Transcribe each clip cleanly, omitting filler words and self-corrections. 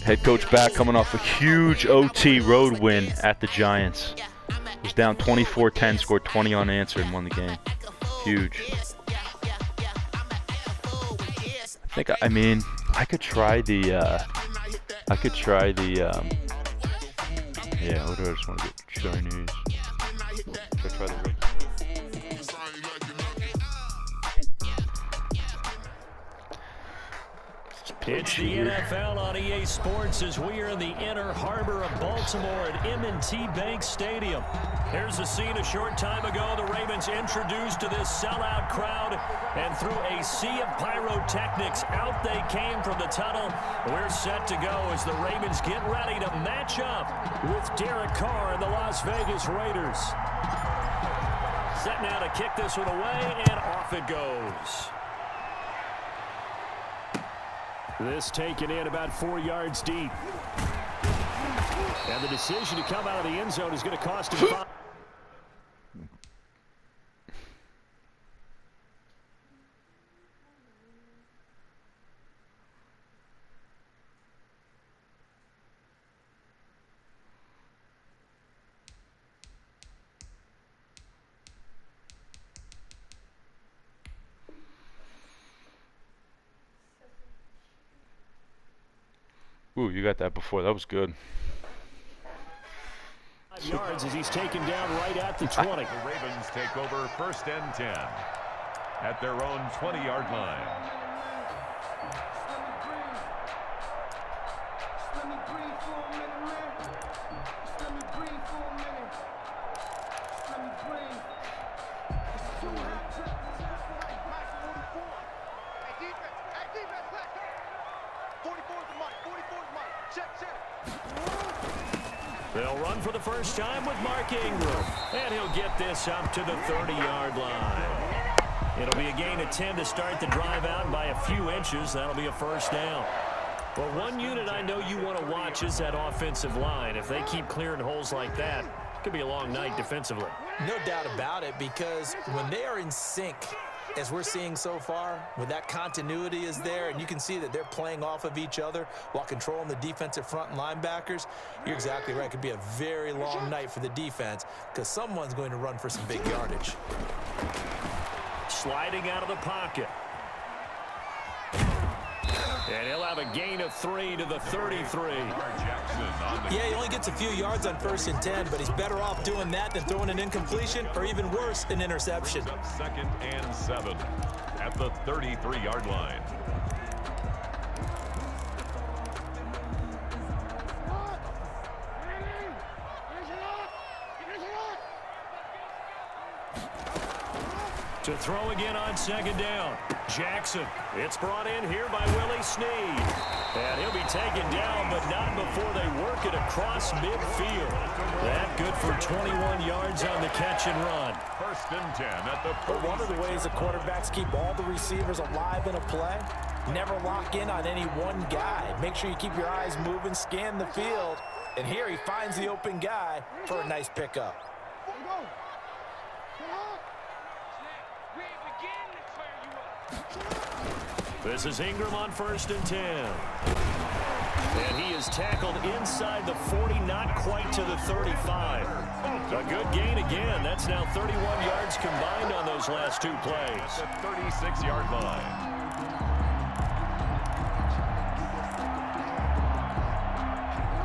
Head coach back coming off a huge OT road win at the Giants. Was down 24-10, scored 20 unanswered and won the game. Huge. I mean, I could try the, yeah, what do I just want to get Chinese? Should I try the red? It's the NFL on EA Sports as we are in the inner harbor of Baltimore at M&T Bank Stadium. Here's the scene a short time ago. The Ravens introduced to this sellout crowd, and through a sea of pyrotechnics, out they came from the tunnel. We're set to go as the Ravens get ready to match up with Derek Carr and the Las Vegas Raiders. Set now to kick this one away, and off it goes. This taken in about 4 yards deep. And the decision to come out of the end zone is going to cost him 5. Ooh, you got that before. That was good. 5 yards as he's taken down right at the 20. The Ravens take over 1st and 10 at their own 20-yard line. They'll run for the first time with Mark Ingram, and he'll get this up to the 30-yard line. It'll be a gain of 10 to start the drive out by a few inches. That'll be a first down. Well, one unit I know you want to watch is that offensive line. If they keep clearing holes like that, it could be a long night defensively. No doubt about it, because when they are in sync, as we're seeing so far, when that continuity is there and you can see that they're playing off of each other while controlling the defensive front and linebackers, you're exactly right. It could be a very long night for the defense because someone's going to run for some big yardage. Sliding out of the pocket. And he'll have a gain of 3 to the 33. Yeah, he only gets a few yards on 1st and 10, but he's better off doing that than throwing an incompletion or even worse, an interception. 2nd and 7 at the 33-yard line. To throw again on 2nd down. Jackson. It's brought in here by Willie Snead. And he'll be taken down, but not before they work it across midfield. That good for 21 yards on the catch and run. 1st and 10 at the 46. But one of the ways the quarterbacks keep all the receivers alive in a play, never lock in on any one guy. Make sure you keep your eyes moving, scan the field. And here he finds the open guy for a nice pickup. This is Ingram on 1st and 10. And he is tackled inside the 40, not quite to the 35. A good gain again. That's now 31 yards combined on those last 2 plays. The 36-yard line.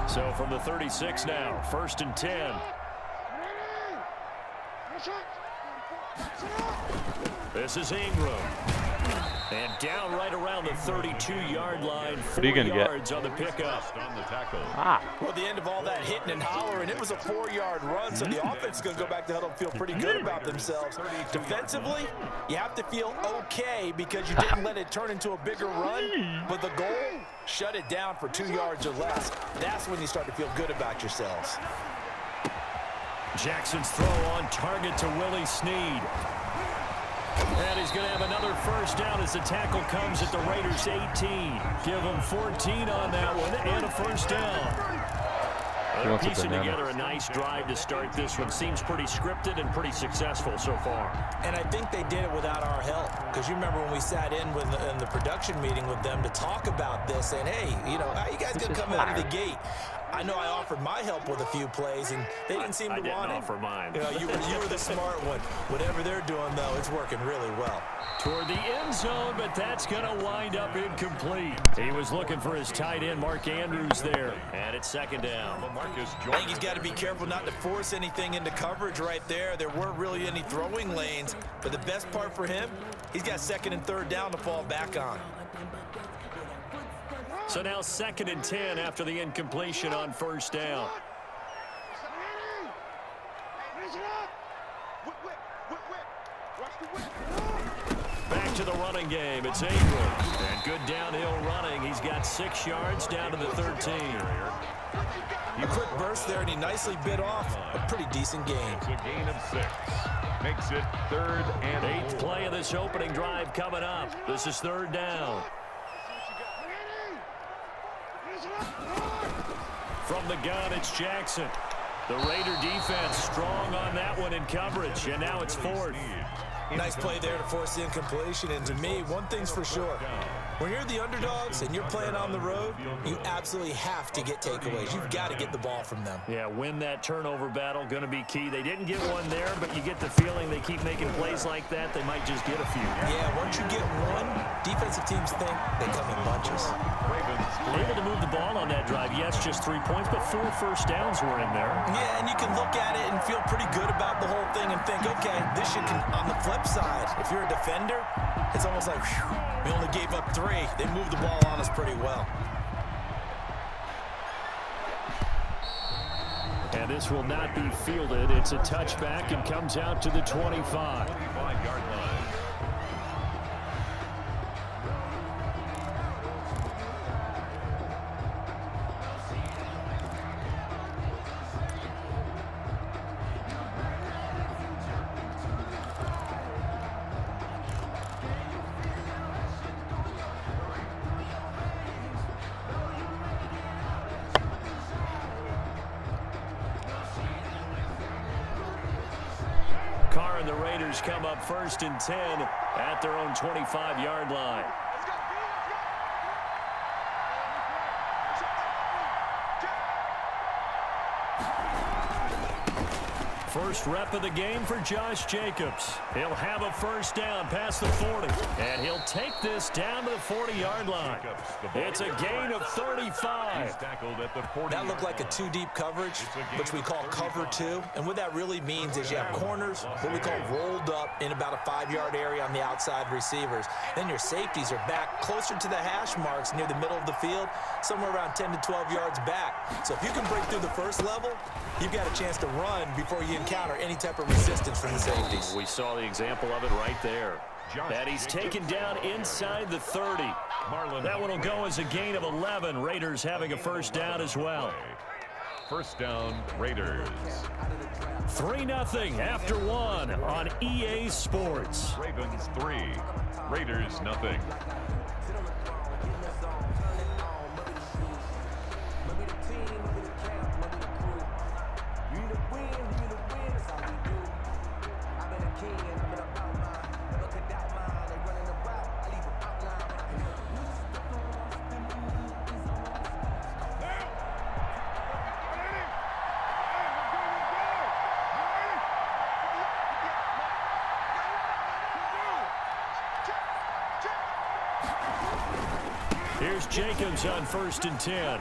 So from the 36 now, 1st and 10. This is Ingram. And down right around the 32-yard line. 4 yards on the pickup. On the tackle. Well, the end of all that hitting and hollering, it was a 4-yard run, so the offense is going to go back to huddle and feel pretty good about themselves. Defensively, you have to feel okay because you didn't let it turn into a bigger run, but the goal, shut it down for 2 yards or less. That's when you start to feel good about yourselves. Jackson's throw on target to Willie Snead. And he's going to have another first down as the tackle comes at the Raiders' 18. Give them 14 on that one and a first down. He wants a piecing banana. together a nice drive to start this one. Seems pretty scripted and pretty successful so far. And I think they did it without our help. Because you remember when we sat in the production meeting with them to talk about this, saying, hey, you know, how you guys going to come out of the gate? I know I offered my help with a few plays, and they didn't seem to want it. I didn't offer mine. You know, you were the smart one. Whatever they're doing, though, it's working really well. Toward the end zone, but that's going to wind up incomplete. He was looking for his tight end, Mark Andrews, there. And it's second down. I think he's got to be careful not to force anything into coverage right there. There weren't really any throwing lanes, but the best part for him, he's got second and third down to fall back on. So now 2nd and 10 after the incompletion on first down. Back to the running game. It's Ingram. And good downhill running. He's got 6 yards down to the 13. A quick burst there, and he nicely bit off a pretty decent gain. It's a gain of 6. Makes it 3rd and 8th play of this opening drive coming up. This is 3rd down. From the gun, it's Jackson. The Raider defense strong on that one in coverage, and now it's 4th. Nice play there to force the incompletion, and to me, one thing's for sure. When you're the underdogs and you're playing on the road, you absolutely have to get takeaways. You've got to get the ball from them. Yeah, win that turnover battle, going to be key. They didn't get one there, but you get the feeling they keep making plays like that, they might just get a few. Yeah, once you get one, defensive teams think they come in bunches. Able to move the ball on that drive. Yes, just 3 points, but 4 first downs were in there. Yeah, and you can look at it and feel pretty good about the whole thing and think, okay, this should, on the flip side, if you're a defender, it's almost like, whew, we only gave up 3. They moved the ball on us pretty well. And this will not be fielded. It's a touchback and comes out to the 25. 25-yard line. The Raiders come up 1st and 10 at their own 25-yard line. First rep of the game for Josh Jacobs. He'll have a first down past the 40, and he'll take this down to the 40-yard line. It's a gain of 35. That looked like a 2-deep coverage, which we call cover 2. And what that really means is you have corners, what we call rolled up in about a 5-yard area on the outside receivers. Then your safeties are back closer to the hash marks near the middle of the field, somewhere around 10 to 12 yards back. So if you can break through the first level, you've got a chance to run before you encounter any type of resistance from the safeties. We saw the example of it right there. And he's taken down inside the 30. That one will go as a gain of 11. Raiders having a first down as well. First down, Raiders. 3-0 after 1 on EA Sports. Ravens 3, Raiders nothing. Here's Jacobs on 1st and 10.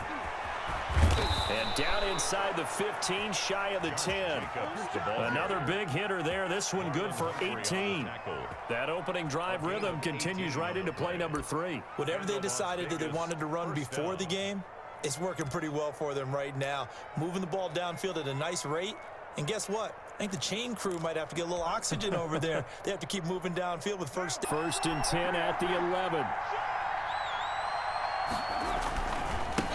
And down inside the 15, shy of the 10. Another big hitter there. This one good for 18. That opening drive rhythm continues right into play number 3. Whatever they decided that they wanted to run before the game, it's working pretty well for them right now. Moving the ball downfield at a nice rate. And guess what? I think the chain crew might have to get a little oxygen over there. They have to keep moving downfield with first. 1st and 10 at the 11.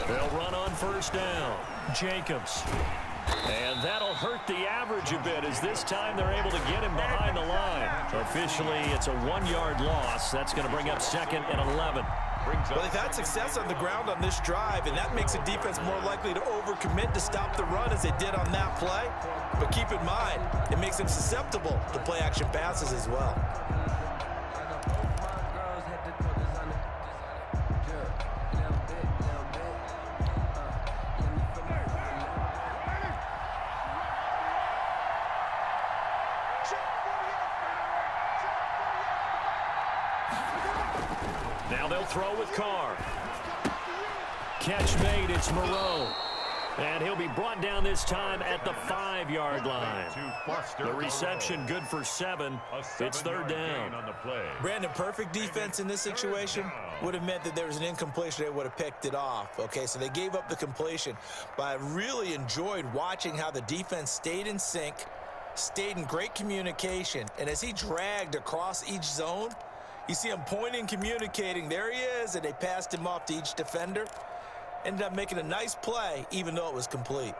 They'll run on first down. Jacobs. And that'll hurt the average a bit as this time they're able to get him behind the line. Officially, it's a 1-yard loss. That's going to bring up 2nd and 11. Well, they've had success on the ground on this drive, and that makes the defense more likely to overcommit to stop the run as they did on that play. But keep in mind, it makes them susceptible to play-action passes as well. Now they'll throw with Carr. Catch made, it's Moreau. And he'll be brought down this time at the 5-yard line. The reception good for 7. It's third down. Brandon, perfect defense in this situation would have meant that there was an incompletion. They would have picked it off. Okay, so they gave up the completion. But I really enjoyed watching how the defense stayed in sync, stayed in great communication. And as he dragged across each zone, you see him pointing, communicating. There he is, and they passed him off to each defender. Ended up making a nice play, even though it was complete.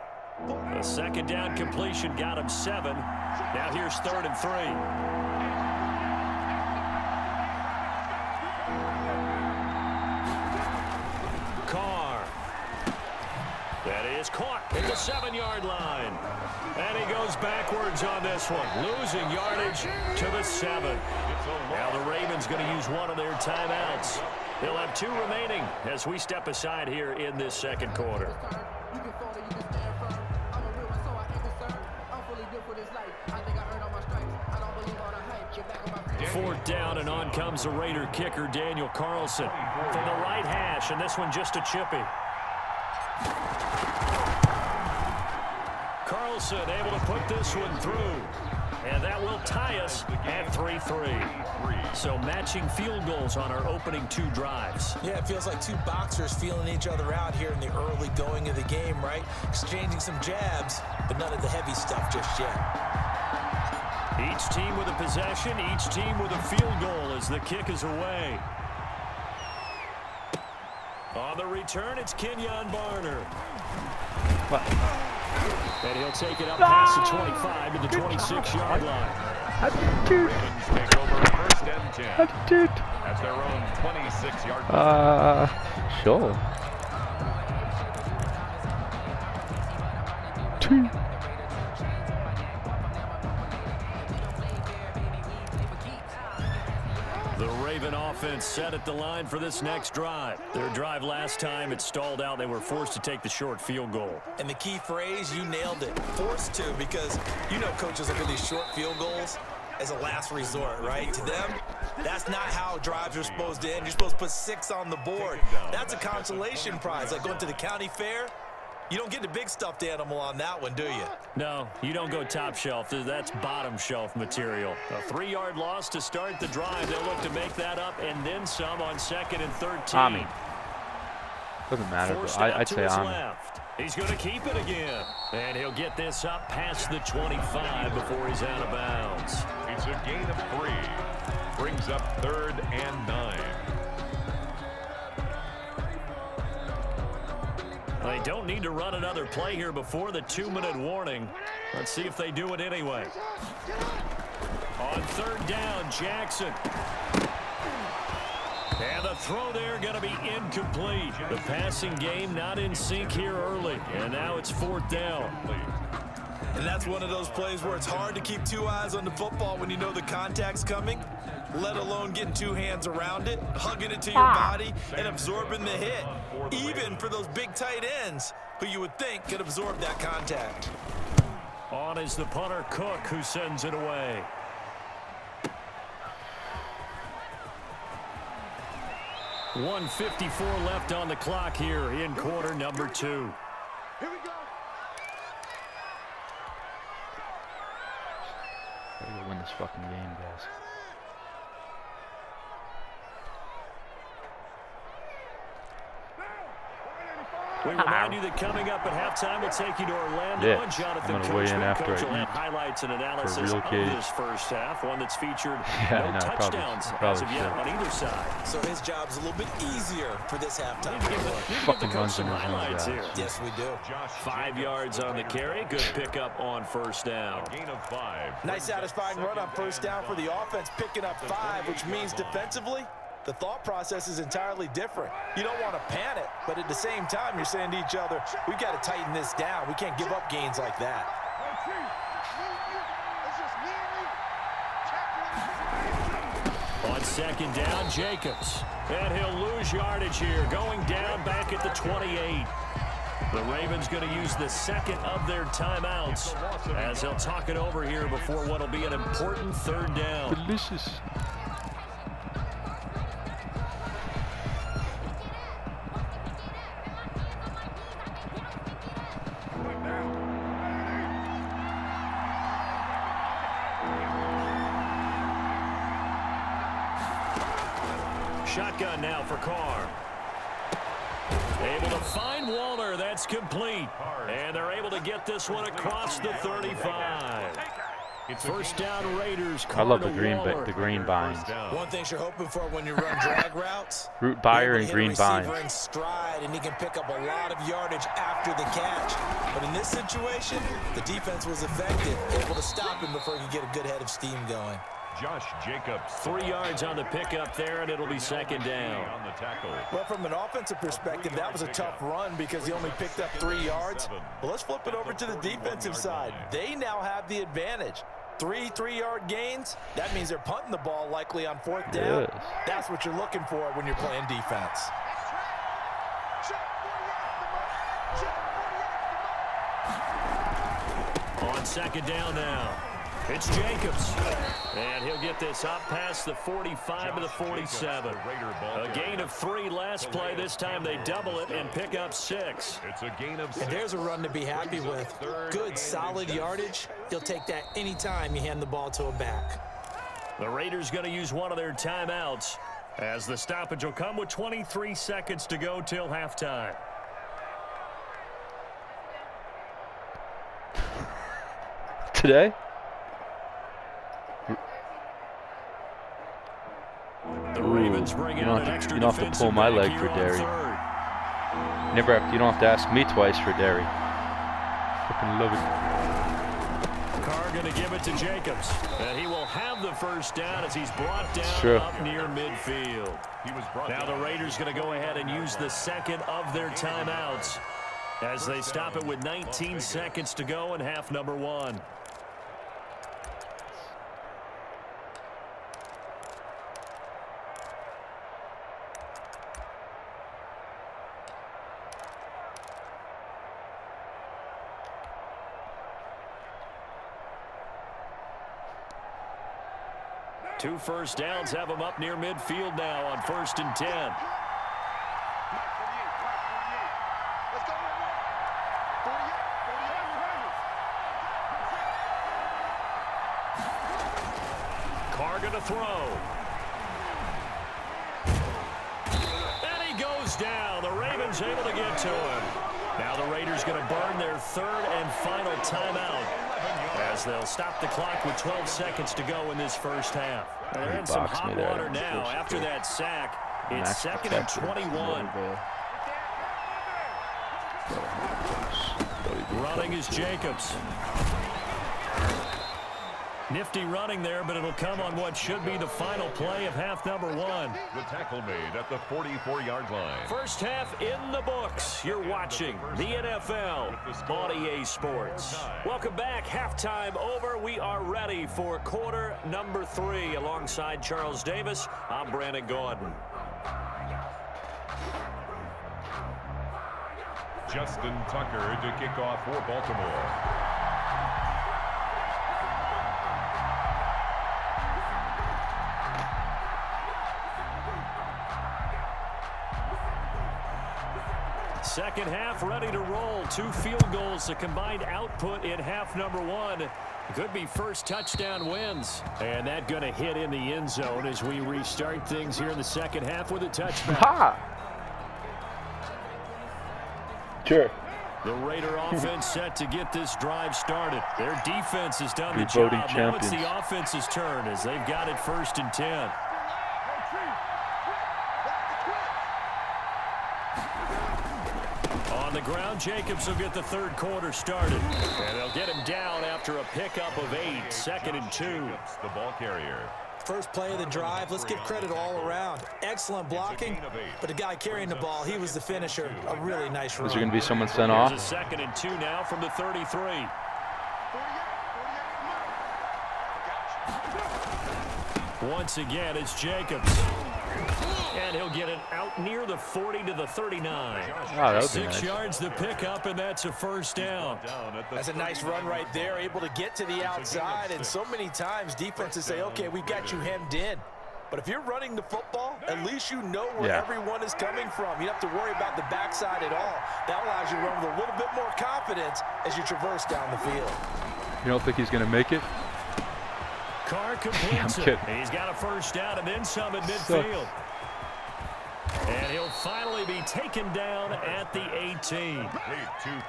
The second down completion got him 7. Now here's 3rd and 3. Carr. That is caught at the 7-yard line. And he goes backwards on this one, losing yardage to the 7. Now the Ravens going to use one of their timeouts. They'll have 2 remaining as we step aside here in this second quarter. 4th down, and on comes the Raider kicker, Daniel Carlson, from the right hash, and this one just a chippy. Carlson able to put this one through. And that will tie us at 3-3. So matching field goals on our opening 2 drives. Yeah, it feels like 2 boxers feeling each other out here in the early going of the game, right? Exchanging some jabs, but none of the heavy stuff just yet. Each team with a possession, each team with a field goal as the kick is away. On the return, it's Kenyon Barner. What? And he'll take it up past the 25 to the 26-yard line. Ravens take over 1st and 10 at their own 26-yard line. Sure. 2. The Raven offense set at the line for this next drive. Their drive last time, it stalled out. They were forced to take the short field goal. And the key phrase, you nailed it. Forced to, because you know coaches look at these short field goals as a last resort, right? To them, that's not how drives are supposed to end. You're supposed to put 6 on the board. That's a consolation prize, like going to the county fair. You don't get the big stuffed animal on that one, do you? No, you don't go top shelf. That's bottom shelf material. A 3-yard loss to start the drive. They'll look to make that up and then some on 2nd and 13. Ami. Doesn't matter, but I'd say Ami. He's going to keep it again. And he'll get this up past the 25 before he's out of bounds. It's a gain of 3. Brings up 3rd and 9. They don't need to run another play here before the 2-minute warning. Let's see if they do it anyway. On 3rd down, Jackson. And the throw there going to be incomplete. The passing game not in sync here early. And now it's 4th down. And that's one of those plays where it's hard to keep 2 eyes on the football when you know the contact's coming, let alone getting 2 hands around it, hugging it to your body, and absorbing the hit, even for those big tight ends who you would think could absorb that contact. On is the punter, Cook, who sends it away. .154 left on the clock here in quarter number 2. Here we go. Gotta win this fucking game, guys. We remind you that coming up at halftime, we'll take you to Orlando. And Jonathan I'm gonna weigh in after Coach will I have eat highlights and analysis of this first half, one that's featured no touchdowns as of yet on either side. So his job's a little bit easier for this halftime. Fucking runs in his highlights own here. Yes, we do. 5 yards on the carry. Good pickup on 1st down. Gain of 5. Nice satisfying run on 1st down for the offense, picking up 5, which means defensively, the thought process is entirely different. You don't want to panic, but at the same time, you're saying to each other, we've got to tighten this down. We can't give up gains like that. On second down, Jacobs. And he'll lose yardage here, going down back at the 28. The Ravens going to use the second of their timeouts as they'll talk it over here before what will be an important third down. Delicious. Shotgun now for Carr. Able to find Waller. That's complete. And they're able to get this one across the 35. First down Raiders. I love the green binds. One thing you're hoping for when you run drag routes. Root buyer and green bind. In stride, and he can pick up a lot of yardage after the catch. But in this situation, the defense was effective, able to stop him before he could get a good head of steam going. Josh Jacobs. 3 yards on the pickup there, and it'll be second down. On the tackle. Well, from an offensive perspective, that was a tough run because he only picked up 3 yards. But let's flip it over to the defensive side. They now have the advantage. 3 3-yard gains. That means they're punting the ball likely on 4th down. Yes. That's what you're looking for when you're playing defense. On second down now. It's Jacobs. And he'll get this up past the 45 to the 47. A gain of 3 last play. This time they double it and pick up 6. It's a gain of 6. And there's a run to be happy with. Good, solid yardage. You'll take that anytime you hand the ball to a back. The Raiders going to use one of their timeouts as the stoppage will come with 23 seconds to go till halftime. Today? The Ravens bring out an extra you don't have to pull my leg for Derry. You don't have to ask me twice for Derry. Fucking love it. Carr going to give it to Jacobs. And he will have the first down as he's brought down up near midfield. Now the Raiders going to go ahead and use the second of their timeouts as they stop it with 19 seconds to go in half number 1. Two first downs have them up near midfield now on 1st and 10. Carr going to throw. And he goes down. The Ravens able to get to him. Now the Raiders going to burn their 3rd and final timeout as they'll stop the clock with 12 seconds to go in this first half. They're in some hot water now after that sack. It's 2nd and 21. Running is Jacobs. Nifty running there, but it'll come on what should be the final play of half number 1. The tackle made at the 44-yard line. First half in the books. You're watching the NFL on EA Sports. Welcome back. Halftime over. We are ready for quarter number 3. Alongside Charles Davis, I'm Brandon Gordon. Justin Tucker to kick off for Baltimore. Second half ready to roll. 2 field goals, a combined output in half number 1. Could be first touchdown wins. And that going to hit in the end zone as we restart things here in the second half with a touchback. Ha! Sure. The Raider offense set to get this drive started. Their defense has done the Voting job. Now it's the offense's turn as they've got it 1st and 10. On the ground, Jacobs will get the 3rd quarter started. And they'll get him down after a pickup of 8. 2nd and 2. The ball carrier. First play of the drive, let's give credit all around. Excellent blocking, but the guy carrying the ball, he was the finisher. A really nice run. Is there going to be someone sent off? Here's a 2nd and 2 now from the 33. Once again, it's Jacobs. And he'll get it out near the 40 to the 39. Oh, that would be 6 nice. yards to pick up, and that's a first down. That's a nice run right there, able to get to the outside. And so many times defenses say, okay, we've got you hemmed in. But if you're running the football, at least you know where everyone is coming from. You don't have to worry about the backside at all. That allows you to run with a little bit more confidence as you traverse down the field. You don't think he's going to make it? Carr completes it. He's got a first down and then some at midfield. And he'll finally be taken down at the 18.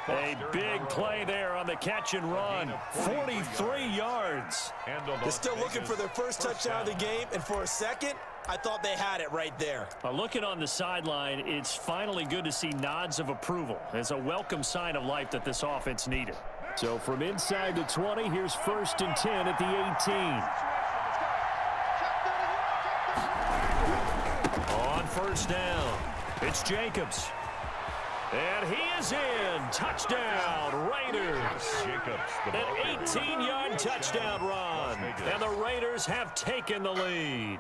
A big play there on the catch and run. 43 yards. They're still looking for their first touchdown of the game, and for a second, I thought they had it right there. Looking on the sideline, it's finally good to see nods of approval. It's a welcome sign of life that this offense needed. So from inside the 20, here's 1st and 10 at the 18. On first down, it's Jacobs. And he is in. Touchdown, Raiders. An 18-yard touchdown run. And the Raiders have taken the lead.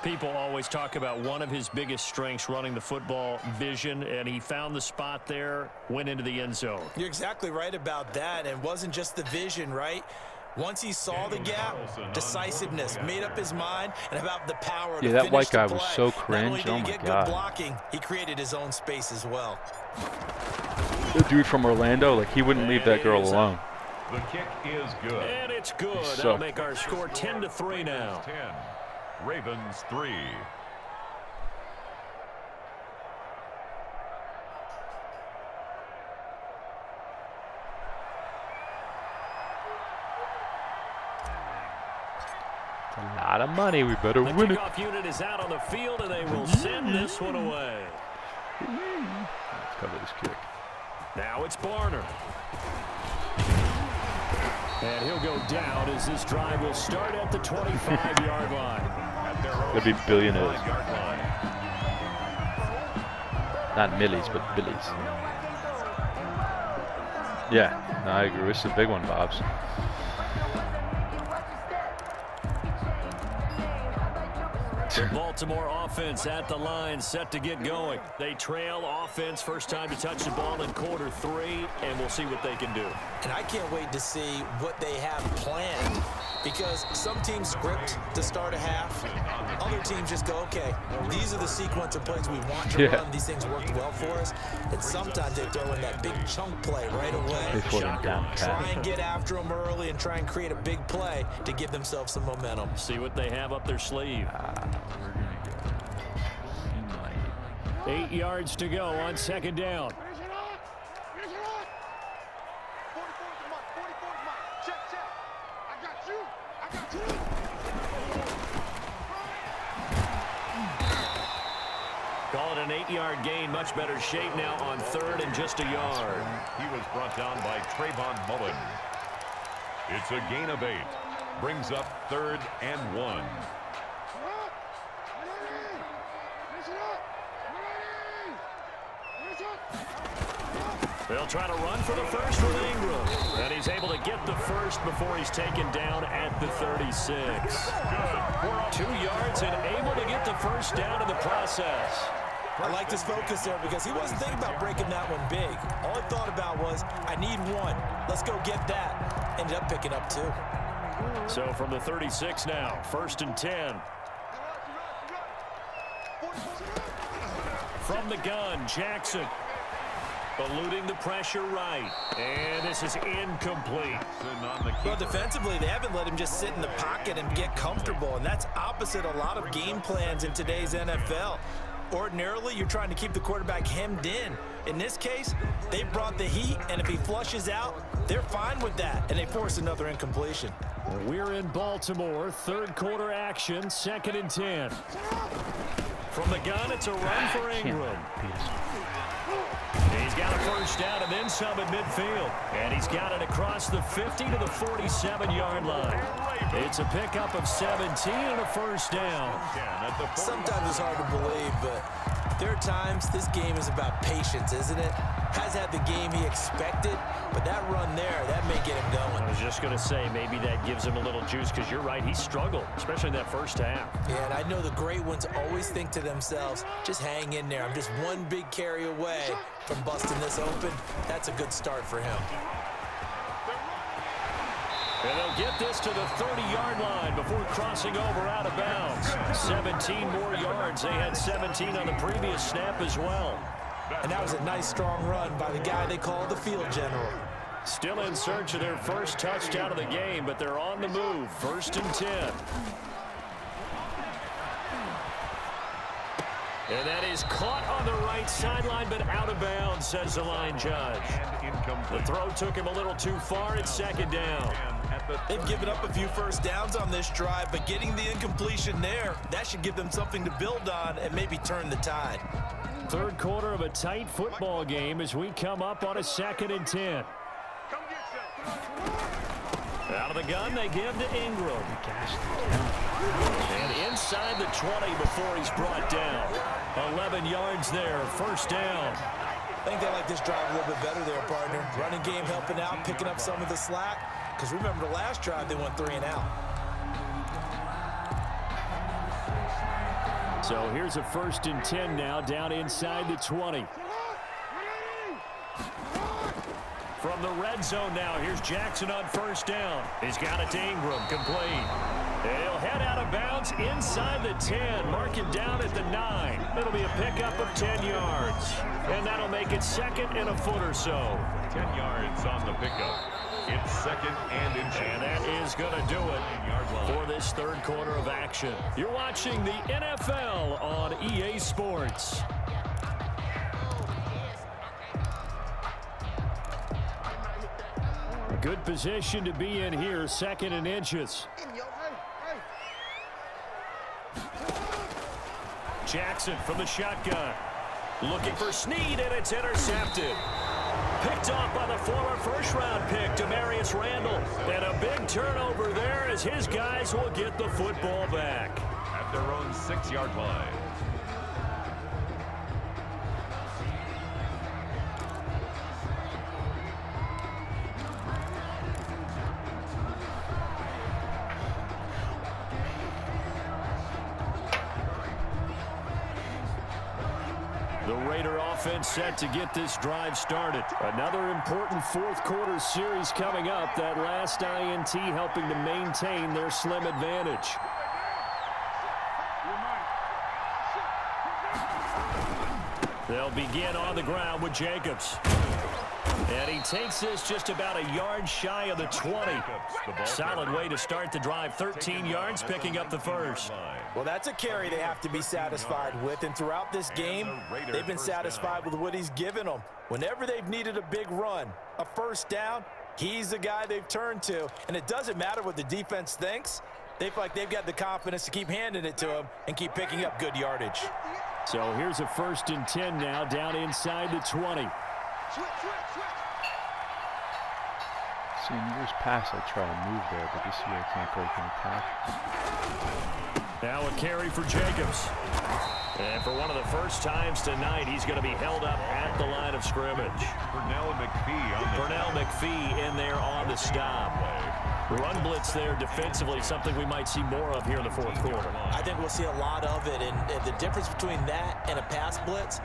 People always talk about one of his biggest strengths running the football, vision, and he found the spot there, went into the end zone. You're exactly right about that, and it wasn't just the vision, right? Once he saw the gap, decisiveness, made up his mind, and about the power to finish that white guy the was play. so cringe. Not only Oh, did he my get God. good blocking, he created his own space as well. The dude from Orlando, like, he wouldn't leave that girl alone. The kick is good. And it's good. So- That'll make our score 10-3 now. 10. Ravens 3. It's a lot of money. We better The win it. kickoff unit is out on the field, and they will send this one away. Let's cover this kick. Now it's Barner. And he'll go down as this drive will start at the 25-yard line. Could be billionaires. Not millies, but billies. Yeah, no, I agree. It's a big one, Bobs. The Baltimore offense at the line, set to get going. They trail offense, first time to touch the ball in quarter 3, and we'll see what they can do. And I can't wait to see what they have planned, because some teams script to start a half. Other teams just go, okay, these are the sequence of plays we want to run. These things worked well for us. And sometimes they throw in that big chunk play right away. They put him down Try pat. and get after them early and try and create a big play to give themselves some momentum. See what they have up their sleeve. 8 yards to go on 2nd down. Call it an 8-yard gain. Much better shape now on 3rd and just a yard. He was brought down by Trayvon Mullen. It's a gain of 8. Brings up 3rd and 1. They'll try to run for the first with Ingram. And he's able to get the first before he's taken down at the 36. 2 yards and able to get the first down in the process. I like his focus there because he wasn't thinking about breaking that one big. All he thought about was, I need one. Let's go get that. Ended up picking up 2. So from the 36 now, 1st and 10. From the gun, Jackson. Eluding the pressure right. And this is incomplete. Well, defensively, they haven't let him just sit in the pocket and get comfortable, and that's opposite a lot of game plans in today's NFL. Ordinarily, you're trying to keep the quarterback hemmed in. In this case, they brought the heat, and if he flushes out, they're fine with that, and they force another incompletion. We're in Baltimore, 3rd quarter action, 2nd and 10. From the gun, it's a run for Ingram. He's got a first down and then some at midfield. And he's got it across the 50 to the 47-yard line. It's a pickup of 17 and a first down. Sometimes it's hard to believe, but there are times this game is about patience, isn't it? Has had the game he expected, but that run there, that may get him going. I was just going to say, maybe that gives him a little juice, because you're right, he struggled, especially in that first half. Yeah, and I know the great ones always think to themselves, just hang in there. I'm just one big carry away from busting this open. That's a good start for him. And they'll get this to the 30-yard line before crossing over out of bounds. 17 more yards. They had 17 on the previous snap as well. And that was a nice, strong run by the guy they call the field general. Still in search of their first touchdown of the game, but they're on the move. 1st and 10. And that is caught on the right sideline, but out of bounds, says the line judge. The throw took him a little too far. It's 2nd down. They've given up a few first downs on this drive, but getting the incompletion there, that should give them something to build on and maybe turn the tide. 3rd quarter of a tight football game as we come up on a 2nd and 10. Out of the gun, they give to Ingram. And inside the 20 before he's brought down. 11 yards there, 1st down. I think they like this drive a little bit better there, partner. Running game helping out, picking up some of the slack. Because remember the last drive, they went 3 and out. So here's a 1st and 10 now, down inside the 20. From the red zone now, here's Jackson on 1st down. He's got it to Ingram, complete. He'll head out of bounds inside the 10, marking down at the 9. It'll be a pickup of 10 yards. And that'll make it 2nd and a foot or so. 10 yards on the pickup. It's 2nd and inches. And that is going to do it for this 3rd quarter of action. You're watching the NFL on EA Sports. A good position to be in here, 2nd and inches. Jackson from the shotgun. Looking for Snead, and it's intercepted. Picked off by the former first-round pick, Demarius Randall. And a big turnover there as his guys will get the football back. At their own 6-yard line. The Raider offense set to get this drive started. Another important 4th quarter series coming up. That last INT helping to maintain their slim advantage. They'll begin on the ground with Jacobs. And he takes this just about a yard shy of the 20. Solid way to start the drive. 13 yards, picking up the first. Well, that's a carry they have to be satisfied with. And throughout this game, they've been satisfied with what he's given them. Whenever they've needed a big run, a first down, he's the guy they've turned to. And it doesn't matter what the defense thinks. They feel like they've got the confidence to keep handing it to him and keep picking up good yardage. So here's a 1st and 10 now, down inside the 20. See, in years past, I try to move there, but this year I can't break any tackles. Now a carry for Jacobs. And for one of the first times tonight, he's going to be held up at the line of scrimmage. Pernell McPhee in there on the stop. Run blitz there defensively, something we might see more of here in the 4th quarter. I think we'll see a lot of it, and the difference between that and a pass blitz,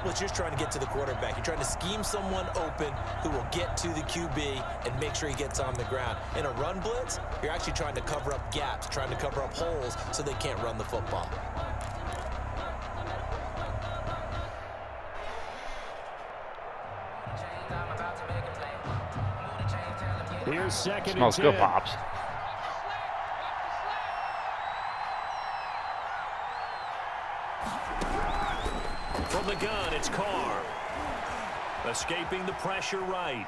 you're just trying to get to the quarterback. You're trying to scheme someone open who will get to the QB and make sure he gets on the ground. In a run blitz, you're actually trying to cover up gaps, trying to cover up holes so they can't run the football. Here's 2nd and 10. Smells good, Pops. From the gun, it's Carr. Escaping the pressure right.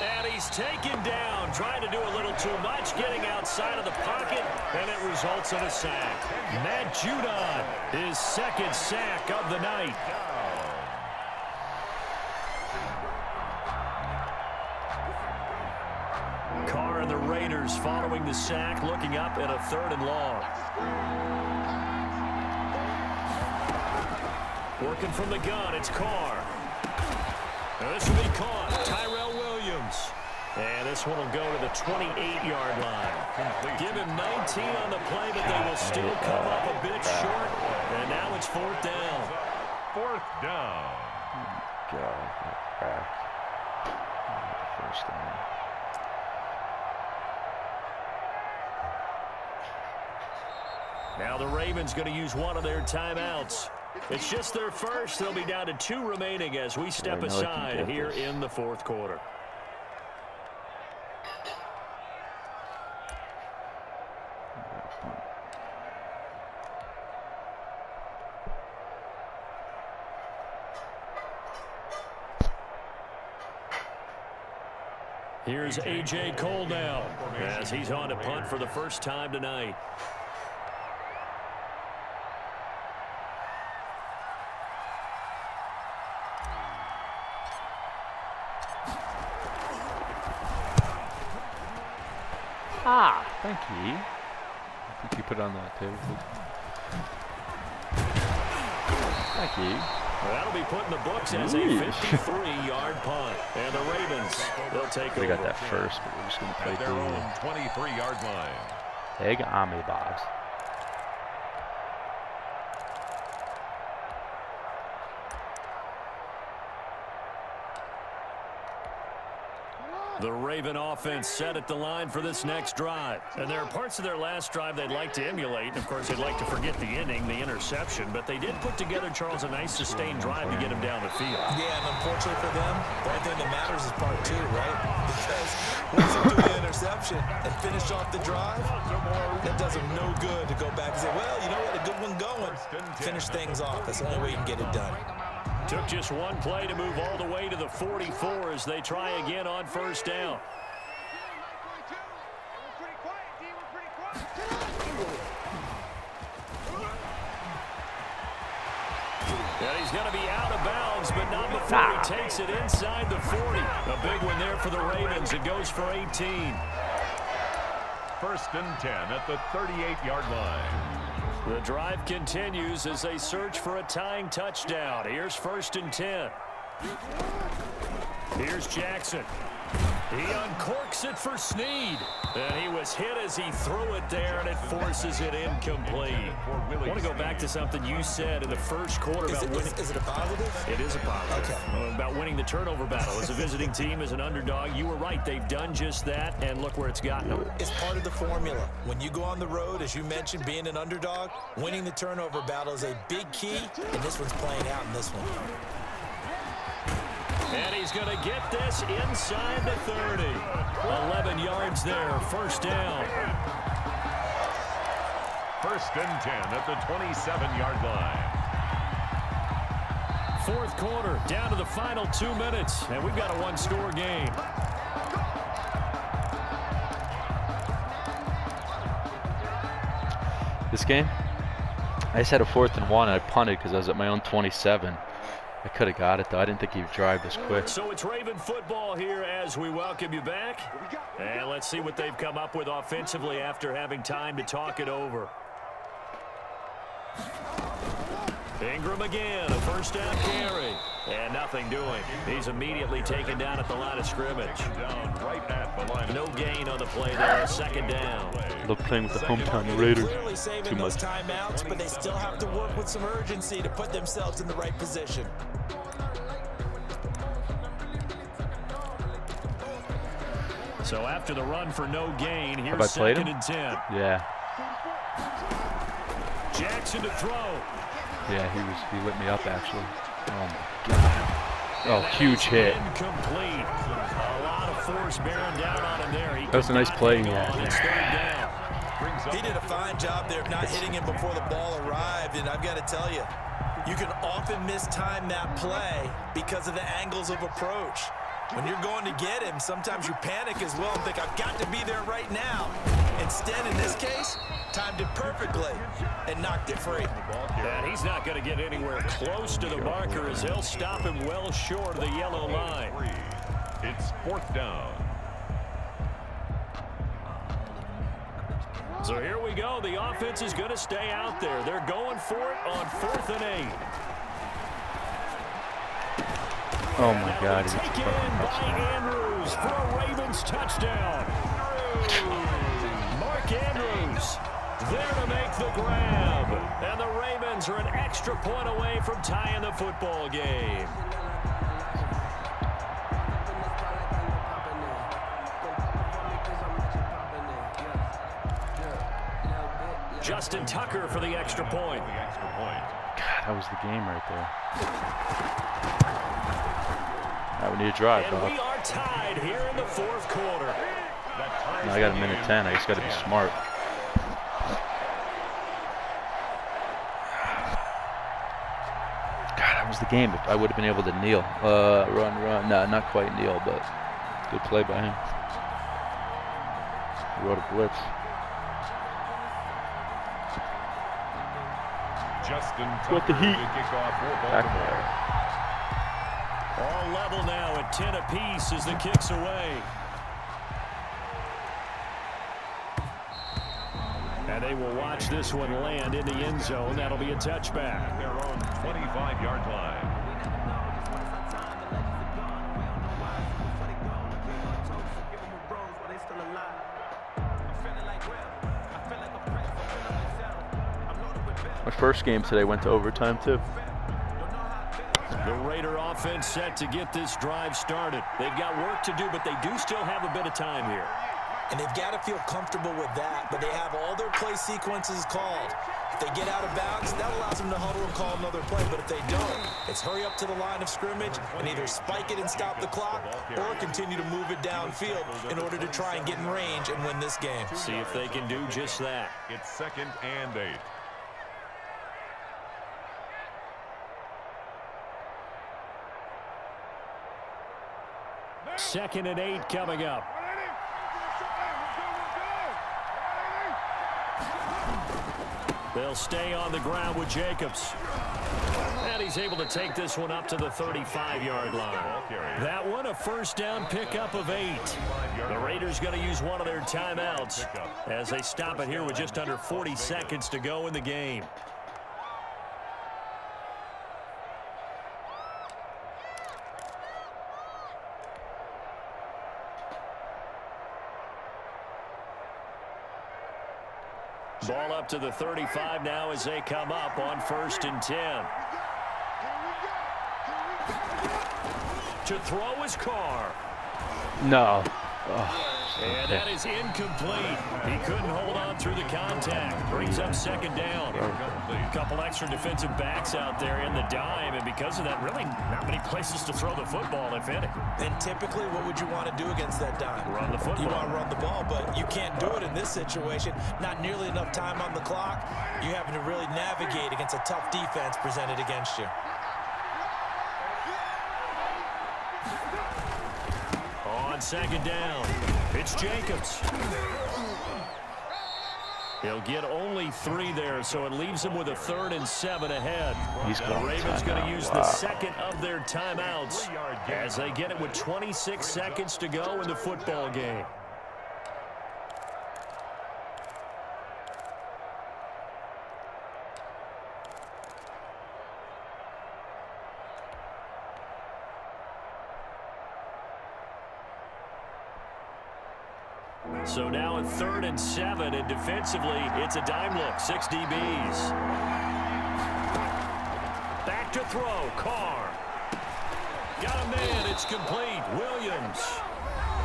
And he's taken down, trying to do a little too much, getting outside of the pocket, and it results in a sack. Matt Judon, his 2nd sack of the night. Carr are, and the Raiders following the sack, looking up at a 3rd and long. Working from the gun, it's Carr. And this will be caught. Tyrell Williams. And this one will go to the 28-yard line. Give him 19 on the play, but they will still come up a bit short. And now it's 4th down. 4th down. God, back. First down. Now the Ravens going to use one of their timeouts. It's just their first. They'll be down to 2 remaining as we step aside here in the 4th quarter. Here's A.J. Cole now as he's on to punt for the first time tonight. Thank you. I think you put it on that table. Thank you. Well, that'll be put in the books as a 53-yard punt. And the Ravens, they'll take over. We got that first, but we're just going to play their own 23-yard line. They got me, Bobs. The Raven offense set at the line for this next drive. And there are parts of their last drive they'd like to emulate. Of course, they'd like to forget the inning, the interception. But they did put together, Charles, a nice sustained drive to get him down the field. Yeah, and unfortunately for them, the only thing that matters is part 2, right? Because once you do the interception and finish off the drive, that does them no good to go back and say, well, you know, we had a good one going. Finish things off. That's the only way you can get it done. Took just one play to move all the way to the 44 as they try again on first down. And he's going to be out of bounds, but not before he takes it inside the 40. A big one there for the Ravens. It goes for 18. 1st and 10 at the 38-yard line. The drive continues as they search for a tying touchdown. Here's 1st and 10. Here's Jackson. He uncorks it for Snead. And he was hit as he threw it there, and it forces it incomplete. I want to go back to something you said in the first quarter about winning. Is it a positive? It is a positive. Okay. About winning the turnover battle. As a visiting team, as an underdog, you were right. They've done just that, and look where it's gotten them. It's part of the formula. When you go on the road, as you mentioned, being an underdog, winning the turnover battle is a big key, and this one's playing out in this one. And he's going to get this inside the 30. 11 yards there, 1st down. 1st and 10 at the 27-yard line. 4th quarter, down to the final 2 minutes, and we've got a one-score game. This game, I just had a 4th and 1, and I punted because I was at my own 27. I could have got it, though. I didn't think he'd drive this quick. So it's Raven football here as we welcome you back. And let's see what they've come up with offensively after having time to talk it over. Ingram again, a 1st down carry. And nothing doing. He's immediately taken down at the line of scrimmage. No gain on the play there, 2nd down. Love playing with the hometown Raiders. Clearly saving those timeouts, but they still have to work with some urgency to put themselves in the right position. So after the run for no gain, here's 2nd and 10. Yeah. Jackson to throw. Yeah, he lit me up actually. Oh my God. Oh, huge hit. Incomplete. A lot of force bearing down on him there. That was a nice play. Yeah. It's 3rd down. He did a fine job there of not hitting him before the ball arrived, and I've got to tell you, you can often mistime that play because of the angles of approach. When you're going to get him, sometimes you panic as well and think, I've got to be there right now. Instead, in this case, timed it perfectly and knocked it free. And he's not going to get anywhere close to the marker as they'll stop him well short of the yellow line. It's 4th down. So here we go. The offense is going to stay out there. They're going for it on 4th and 8. Oh my God! He's Taken in by Andrews for a Ravens touchdown. Mark Andrews there to make the grab. And the Ravens are an extra point away from tying the football game. Justin Tucker for the extra point. God, that was the game right there. Now we need a drive, and dog. we are tied here in the 4th quarter. No, I got a minute 10. I just got to be smart. God, that was the game. If I would have been able to kneel. Run. No, not quite kneel, but good play by him. He wrote a blitz. Justin With the heat. Back there. All level now at 10 apiece as the kick's away. And they will watch this one land in the end zone. That'll be a touchback. Their own 25-yard line. My first game today went to overtime too. The Raider offense set to get this drive started. They've got work to do, but they do still have a bit of time here. And they've got to feel comfortable with that, but they have all their play sequences called. If they get out of bounds, that allows them to huddle and call another play, but if they don't, it's hurry up to the line of scrimmage and either spike it and stop the clock or continue to move it downfield in order to try and get in range and win this game. See if they can do just that. It's 2nd and 8. Second and 8 coming up. They'll stay on the ground with Jacobs. And he's able to take this one up to the 35-yard line. That one a first down pickup of 8. The Raiders going to use one of their timeouts as they stop it here with just under 40 seconds to go in the game. Ball up to the 35 now as they come up on 1st and 10. To throw is Carr. No. Oh. And that is incomplete. He couldn't hold on through the contact. Brings up 2nd down. A couple extra defensive backs out there in the dime, and because of that, really not many places to throw the football, if any. And typically, what would you want to do against that dime? Run the football. You want to run the ball, but you can't do it in this situation. Not nearly enough time on the clock. You're having to really navigate against a tough defense presented against you. On 2nd down, it's Jacobs. He'll get only 3 there, so it leaves him with a 3rd and 7 ahead. The Ravens going to use the second of their timeouts as they get it with 26 seconds to go in the football game. So now a 3rd and 7, and defensively, it's a dime look. 6 DBs. Back to throw. Carr. Got a man. It's complete. Williams.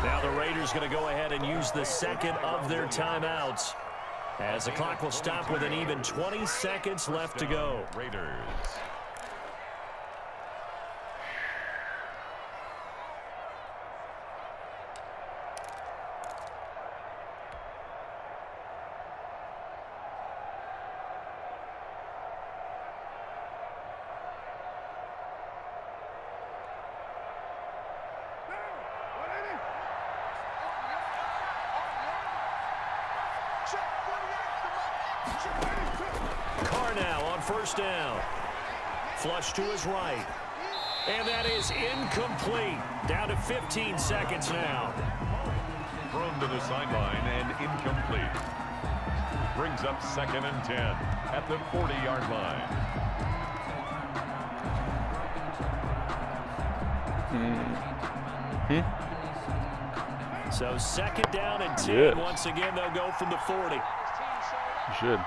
Now the Raiders going to go ahead and use the second of their timeouts as the clock will stop with an even 20 seconds left to go. Raiders. Carr now on 1st down. Flush to his right. And that is incomplete. Down to 15 seconds now. Thrown to the sideline and incomplete. Brings up 2nd and 10 at the 40-yard line. So 2nd down and 10. Once again, they'll go from the 40. You should.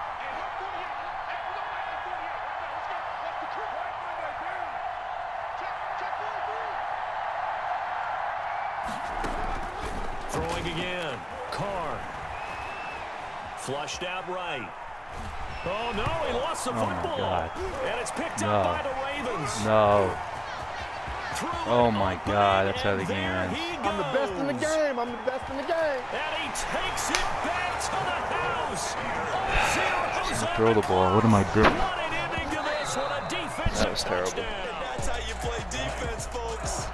Throwing again. Carr. Flushed out right. Oh, no, he lost the football. And it's picked up by the Ravens. No. Oh, my God. That's how the game ends. I'm the best in the game. I'm the best in the game. And he takes it back to the house. Throw the ball. What am I doing? What an ending to this. What a defensive That was terrible. touchdown. That's how you play defense, folks.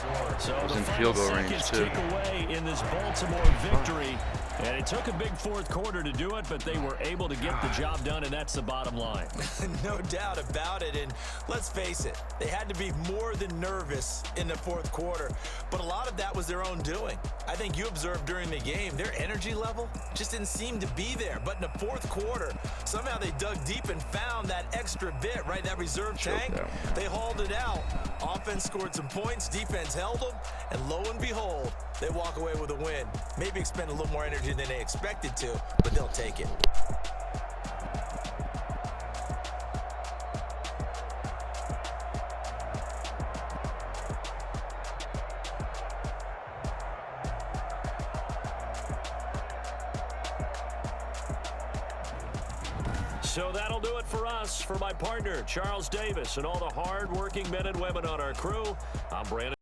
So It was the in final field goal range, seconds too. tick away in this Baltimore victory. And it took a big fourth quarter to do it, but they were able to get the job done, and that's the bottom line. No doubt about it, and let's face it, they had to be more than nervous in the fourth quarter, but a lot of that was their own doing. I think you observed during the game, their energy level just didn't seem to be there, but in the fourth quarter, somehow they dug deep and found that extra bit, right, that reserve tank. They hauled it out. Offense scored some points, defense held them, and lo and behold, they walk away with a win. Maybe expend a little more energy than they expected to, but they'll take it. So that'll do it for us. For my partner, Charles Davis, and all the hard-working men and women on our crew, I'm Brandon.